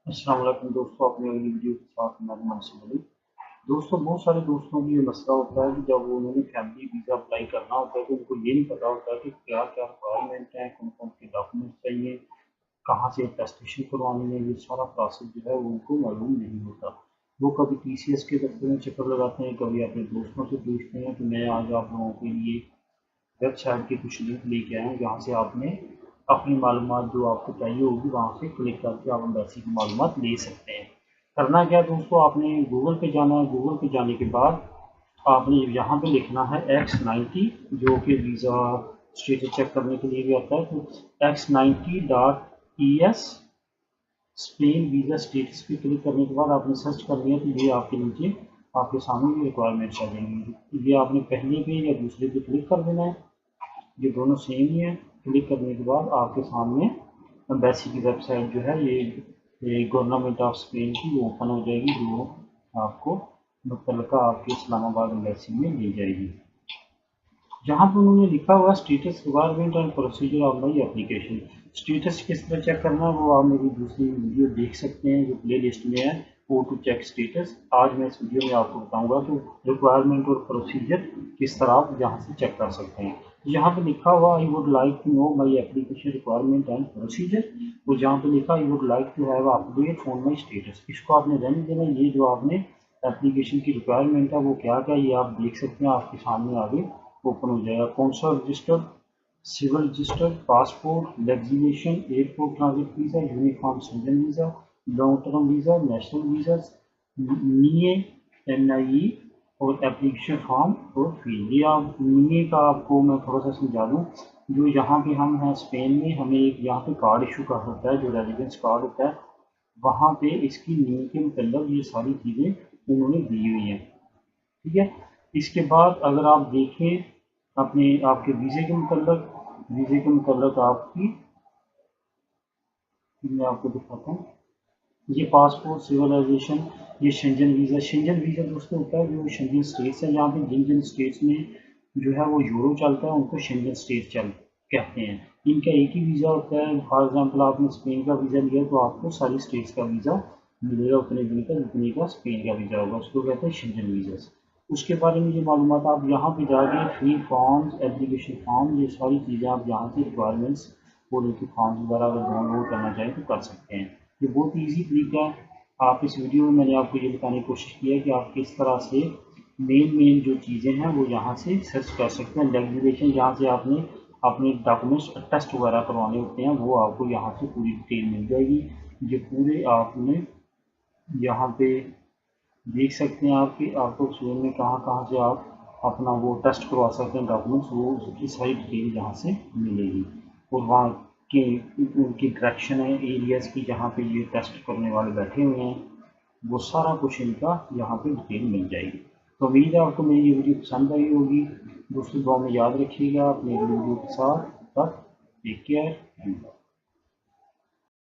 अस्सलाम वालेकुम दोस्तों, अपनी अगली वीडियो के साथ मैं मनसूर अली। दोस्तों, बहुत सारे दोस्तों की ये मसला होता है कि जब उन्होंने फैमिली वीज़ा अप्लाई करना होता है तो उनको ये नहीं पता होता कि क्या क्या रिक्वायरमेंट है, कौन कौन से डॉक्यूमेंट चाहिए, कहाँ से अटेस्टेशन करवानी है। ये सारा प्रोसेस जो है वो उनको मालूम नहीं होता। वो कभी TCS के दफ्तर में चक्कर लगाते हैं, कभी अपने दोस्तों से पूछते हैं। तो मैं आज आप लोगों के लिए वेबसाइट के कुछ लिंक लेके आए हैं जहाँ से आपने अपनी मालूमात जो आपको चाहिए होगी वहाँ से क्लिक करके आप एम्बेसी की मालूमात ले सकते हैं। करना क्या है दोस्तों, आपने गूगल पे जाना है। गूगल पे जाने के बाद आपने यहाँ पे लिखना है X90, जो कि वीज़ा स्टेटस चेक करने के लिए भी आता है। तो X90.ES स्पेन वीज़ा स्टेटस पे क्लिक करने के बाद आपने सर्च कर लिया तो ये आपके नीचे आपके सामने ये रिक्वायरमेंट्स आ जाएंगी। ये आपने पहले पे या दूसरे पे क्लिक कर देना है। ये दोनों सेम ही है। क्लिक करने के बाद आपके सामने एम्बेसी की वेबसाइट जो है ये गवर्नमेंट ऑफ स्पेन की वो ओपन हो जाएगी, जो आपको मुतलका आपके इस्लामाबाद एम्बेसी में ले जाएगी। जहाँ पर उन्होंने लिखा हुआ status requirement and procedure of my application. Status किस तरह चेक करना है वो आप मेरी दूसरी वीडियो देख सकते हैं जो प्ले लिस्ट में है, वो टू चेक स्टेटस। आज मैं इस वीडियो में आपको बताऊंगा कि रिक्वायरमेंट और प्रोसीजर किस तरह आप यहाँ से चेक कर सकते हैं। यहाँ पे लिखा हुआ I would like to know my application requirement and procedure, और जहाँ पे लिखा I would like to have update on my status, इसको आपने रहने देना। ये जो आपने एप्लीकेशन की रिक्वायरमेंट है वो क्या क्या ये आप देख सकते हैं, आपके सामने आगे ओपन हो जाएगा। कौन सा registered, civil registered, passport, legislation, airport transit visa, uniform citizen visa, long term visa, national visa, NIE, NIE और एप्लीकेशन फॉर्म और फी। ये आप NIE का आपको मैं थोड़ा सा समझा दूँ। जो यहाँ पे हम हैं स्पेन में, हमें एक यहाँ पे कार्ड इशू का होता है जो रेजिडेंस कार्ड होता है, वहाँ पे इसकी NIE के मतलब ये सारी चीज़ें उन्होंने दी हुई हैं। ठीक है। इसके बाद अगर आप देखें अपने आपके वीज़े के मतलब आपकी, मैं आपको दिखाता हूँ। ये पासपोर्ट, सिविलाइजेशन, ये शेंजन वीज़ा। शेंजन वीज़ा दोस्तों होता है जो शेंजन स्टेट्स है, यहाँ पे जिन जिन स्टेट्स में जो है वो यूरो चलता है उनको शेंजन स्टेट चल कहते हैं। इनका एक ही वीज़ा होता है। फॉर एग्जांपल आपने स्पेन का वीज़ा लिया तो आपको सारी स्टेट्स का वीज़ा मिलेगा उतने दिन का जितने का स्पेन का वीज़ा होगा, उसको कहते हैं शेंजन वीज़ा। उसके बारे में ये मालूमात आप यहाँ पे जाके फ्री फॉर्म्स, एप्लीकेशन फॉर्म, ये सारी चीज़ें आप यहाँ से रिक्वायरमेंट्स और उनके फॉर्म्स वगैरह अगर डाउनलोड करना चाहें तो कर सकते हैं। ये बहुत ईजी तरीका है। आप इस वीडियो में मैंने आपको ये बताने की कोशिश की है कि आप किस तरह से मेन जो चीज़ें हैं वो यहाँ से सर्च कर सकते हैं। लेजिस्लेशन, जहाँ से आपने अपने डॉक्यूमेंट्स टेस्ट वगैरह करवाने होते हैं, वो आपको यहाँ से पूरी डिटेल मिल जाएगी। ये पूरे आपने यहाँ पे देख सकते हैं आपकी आपको स्क्रीन में कहाँ कहाँ से आप अपना वो टेस्ट करवा सकते हैं डॉक्यूमेंट्स, वो उसकी सारी डिटेल यहाँ से मिलेगी। और वहाँ के उनकी डायरेक्शन है एरियाज़ की जहाँ पे ये टेस्ट करने वाले बैठे हुए हैं, वो सारा कुछ इनका यहाँ पे डिटेल मिल जाएगी। तो उम्मीद है आपको मेरी ये वीडियो पसंद आई होगी। दोस्तों दुआ में याद रखिएगा अपने वीडियो के साथ। तक टेक केयर।